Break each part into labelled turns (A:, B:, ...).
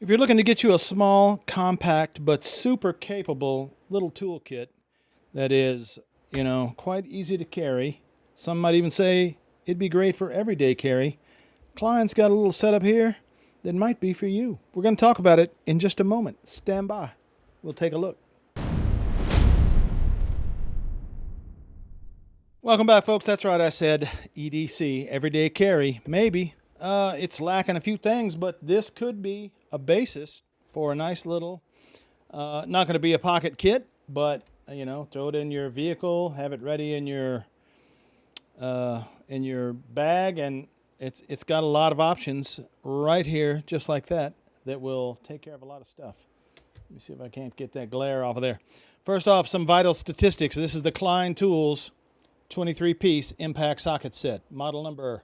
A: If you're looking to get you a small, compact, but super capable little toolkit that is, quite easy to carry, some might even say it'd be great for everyday carry, Klein's got a little setup here that might be for you. We're going to talk about it in just a moment. Stand by. We'll take a look. Welcome back, folks. That's right, I said EDC, everyday carry. Maybe. It's lacking a few things, but this could be a basis for a nice little, not going to be a pocket kit, but, throw it in your vehicle, have it ready in your bag, and it's got a lot of options right here, just like that will take care of a lot of stuff. Let me see if I can't get that glare off of there. First off, some vital statistics. This is the Klein Tools 23-piece impact socket set, model number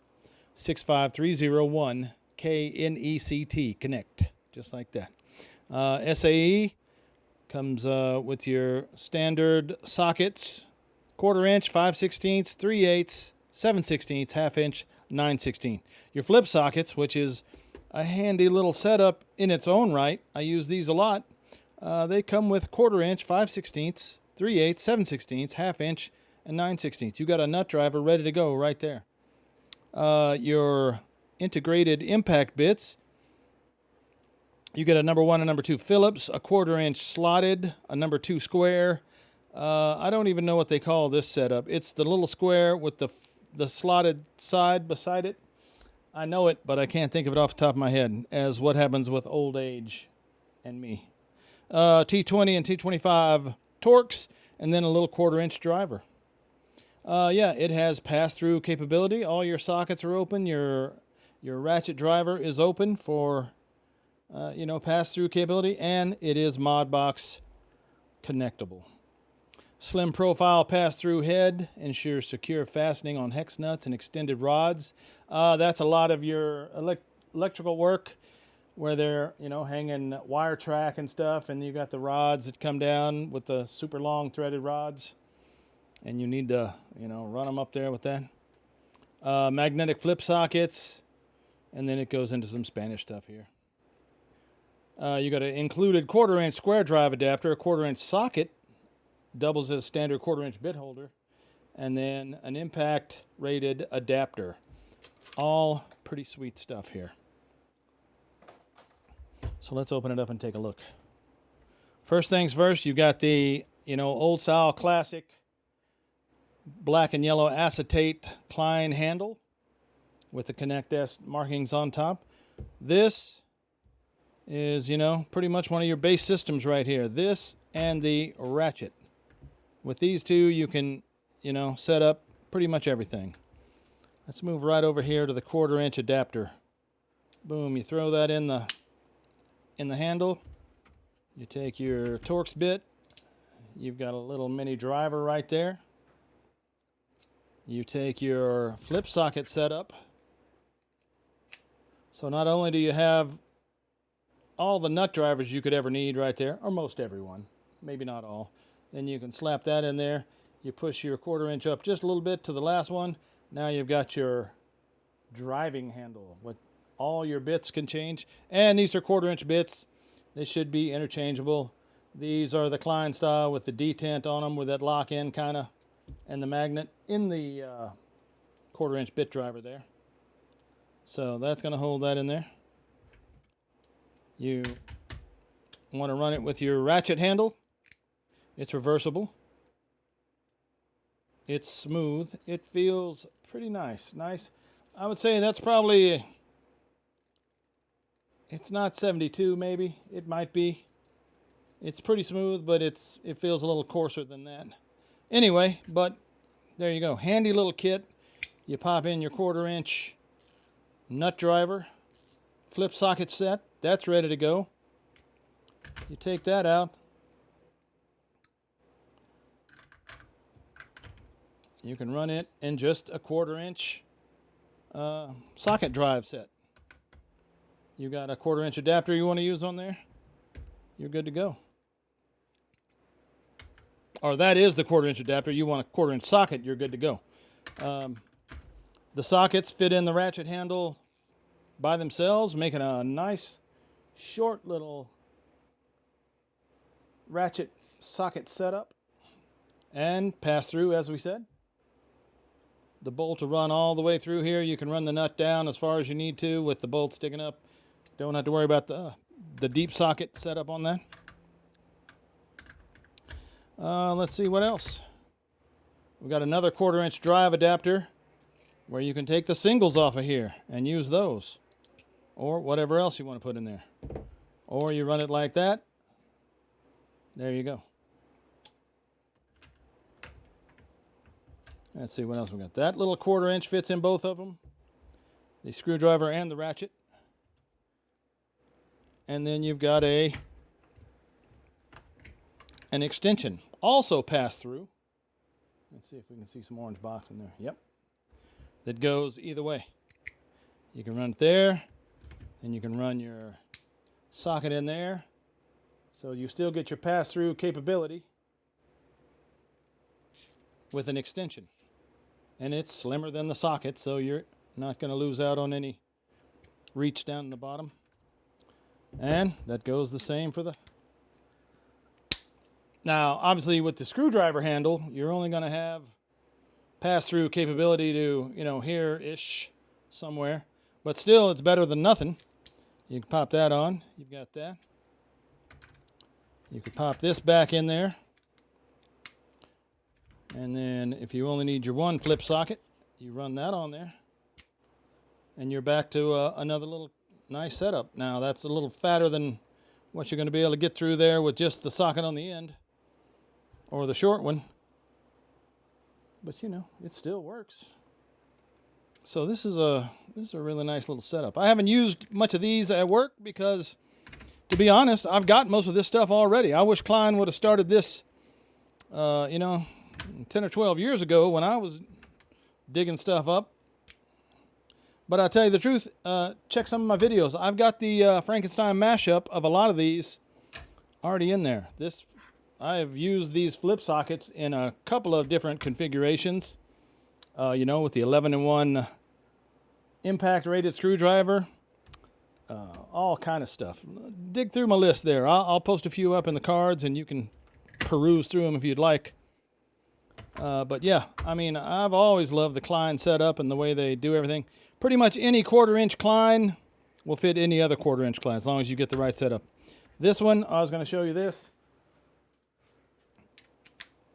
A: 65301KNECT, Connect, just like that. SAE comes with your standard sockets, 1/4 inch, 5/16, 3/8, 7/16, 1/2 inch, 9/16. Your flip sockets, which is a handy little setup in its own right. I use these a lot. They come with 1/4 inch, 5/16, 3/8, 7/16, 1/2 inch, and 9/16. You got a nut driver ready to go right there. Your integrated impact bits, you get a number 1 and number 2 Phillips, a 1/4 inch slotted, a number 2 square. I don't even know what they call this setup. It's the little square with the slotted side beside it. I know it, but I can't think of it off the top of my head, as what happens with old age and me. T20 and T25 Torx, and then a little 1/4 inch driver. It has pass-through capability. All your sockets are open. Your ratchet driver is open for, pass-through capability, and it is Modbox connectable. Slim profile pass-through head ensures secure fastening on hex nuts and extended rods. That's a lot of your electrical work where they're, hanging wire track and stuff, and you got the rods that come down with the super long threaded rods. And you need to, run them up there with that. Magnetic flip sockets, and then it goes into some Spanish stuff here. You got an included 1/4 inch square drive adapter, a 1/4 inch socket, doubles as a standard 1/4 inch bit holder, and then an impact rated adapter. All pretty sweet stuff here. So let's open it up and take a look. First things first, you got the, old style classic black and yellow acetate Klein handle with the Connect S markings on top. This is, pretty much one of your base systems right here. This and the ratchet. With these two, you can, set up pretty much everything. Let's move right over here to the 1/4 inch adapter. Boom, you throw that in the handle. You take your Torx bit. You've got a little mini driver right there. You take your flip socket setup. So not only do you have all the nut drivers you could ever need right there, or most everyone, maybe not all, then you can slap that in there. You push your 1/4 inch up just a little bit to the last one. Now you've got your driving handle with all your bits can change. And these are 1/4 inch bits. They should be interchangeable. These are the Klein style with the detent on them with that lock-in kind of, and the magnet in the 1/4 inch bit driver there. So that's going to hold that in there. You want to run it with your ratchet handle. It's reversible. It's smooth. It feels pretty nice. I would say that's probably, it's not 72 maybe. It might be. It's pretty smooth, but it feels a little coarser than that. Anyway, but there you go. Handy little kit. You pop in your 1/4 inch nut driver, flip socket set. That's ready to go. You take that out. You can run it in just a 1/4 inch socket drive set. You got a 1/4 inch adapter you want to use on there, you're good to go. Or that is the 1/4 inch adapter. You want a 1/4 inch socket, you're good to go. The sockets fit in the ratchet handle by themselves, making a nice short little ratchet socket setup, and pass through, as we said. The bolt to run all the way through here. You can run the nut down as far as you need to with the bolt sticking up. Don't have to worry about the deep socket setup on that. Let's see what else. We've got another 1/4-inch drive adapter where you can take the singles off of here and use those, or whatever else you want to put in there. Or you run it like that. There you go. Let's see what else we got. That little 1/4-inch fits in both of them, the screwdriver and the ratchet. And then you've got an extension, also pass through. Let's see if we can see some orange box in there. Yep. That goes either way. You can run it there, and you can run your socket in there. So you still get your pass-through capability with an extension. And it's slimmer than the socket, so you're not going to lose out on any reach down in the bottom. And that goes the same for the... Now, obviously, with the screwdriver handle, you're only going to have pass-through capability to, here-ish somewhere. But still, it's better than nothing. You can pop that on. You've got that. You can pop this back in there. And then if you only need your one flip socket, you run that on there. And you're back to another little nice setup. Now, that's a little fatter than what you're going to be able to get through there with just the socket on the end. Or the short one. But, it still works. So this is a really nice little setup. I haven't used much of these at work because, to be honest, I've got most of this stuff already. I wish Klein would have started this, 10 or 12 years ago when I was digging stuff up. But I'll tell you the truth, check some of my videos. I've got the Frankenstein mashup of a lot of these already in there. I have used these flip sockets in a couple of different configurations. With the 11-in-1 impact rated screwdriver, all kind of stuff. Dig through my list there. I'll post a few up in the cards, and you can peruse through them if you'd like. But yeah, I've always loved the Klein setup and the way they do everything. Pretty much any 1/4-inch Klein will fit any other 1/4-inch Klein as long as you get the right setup. This one, I was going to show you this.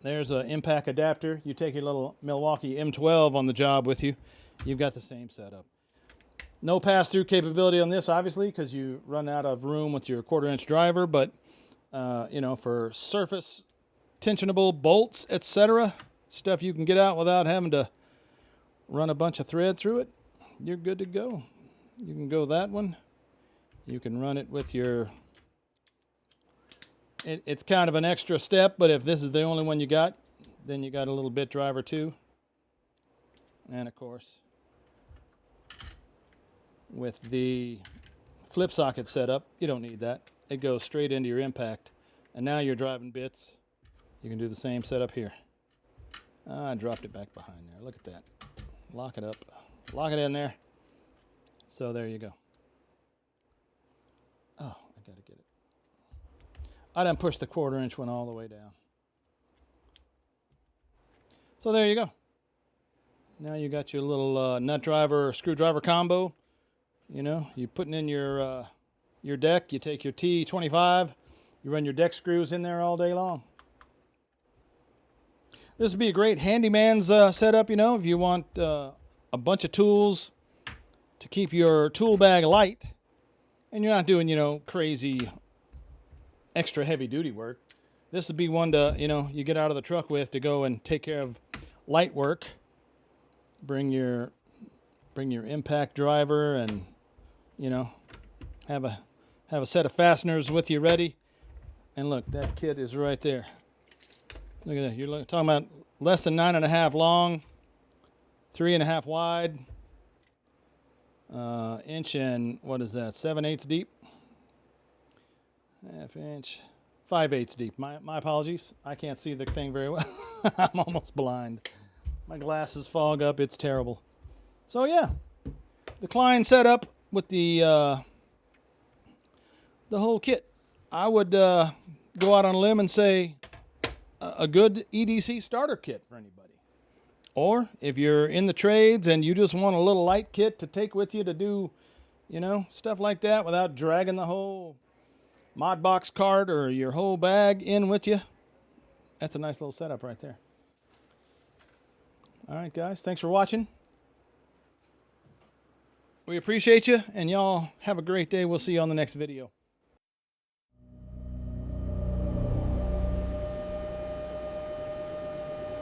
A: There's an impact adapter. You take your little Milwaukee M12 on the job with you. You've got the same setup. No pass-through capability on this, obviously, because you run out of room with your 1/4-inch driver. But, for surface tensionable bolts, etc., stuff you can get out without having to run a bunch of thread through it, you're good to go. You can go that one. You can run it with your... It's kind of an extra step, but if this is the only one you got, then you got a little bit driver too. And of course, with the flip socket setup, you don't need that. It goes straight into your impact. And now you're driving bits. You can do the same setup here. I dropped it back behind there. Look at that. Lock it up. Lock it in there. So there you go. Oh, I got to get it. I done pushed the 1/4-inch one all the way down. So there you go. Now you got your little nut driver or screwdriver combo. You're putting in your deck. You take your T25. You run your deck screws in there all day long. This would be a great handyman's setup, if you want a bunch of tools to keep your tool bag light and you're not doing, crazy extra heavy duty work. This would be one to, you get out of the truck with to go and take care of light work. Bring your impact driver and, have a set of fasteners with you ready. And look, that kit is right there. Look at that. You're talking about less than 9.5 long, 3.5 wide, inch and what is that? 7/8 deep. Half inch, 5/8 deep. My apologies. I can't see the thing very well. I'm almost blind. My glasses fog up. It's terrible. So yeah, the Klein setup with the the whole kit. I would go out on a limb and say a good EDC starter kit for anybody. Or if you're in the trades and you just want a little light kit to take with you to do, stuff like that without dragging the whole mod box cart or your whole bag in with you, that's a nice little setup right there. All right, guys, thanks for watching. We appreciate you, and y'all have a great day. We'll see you on the next video.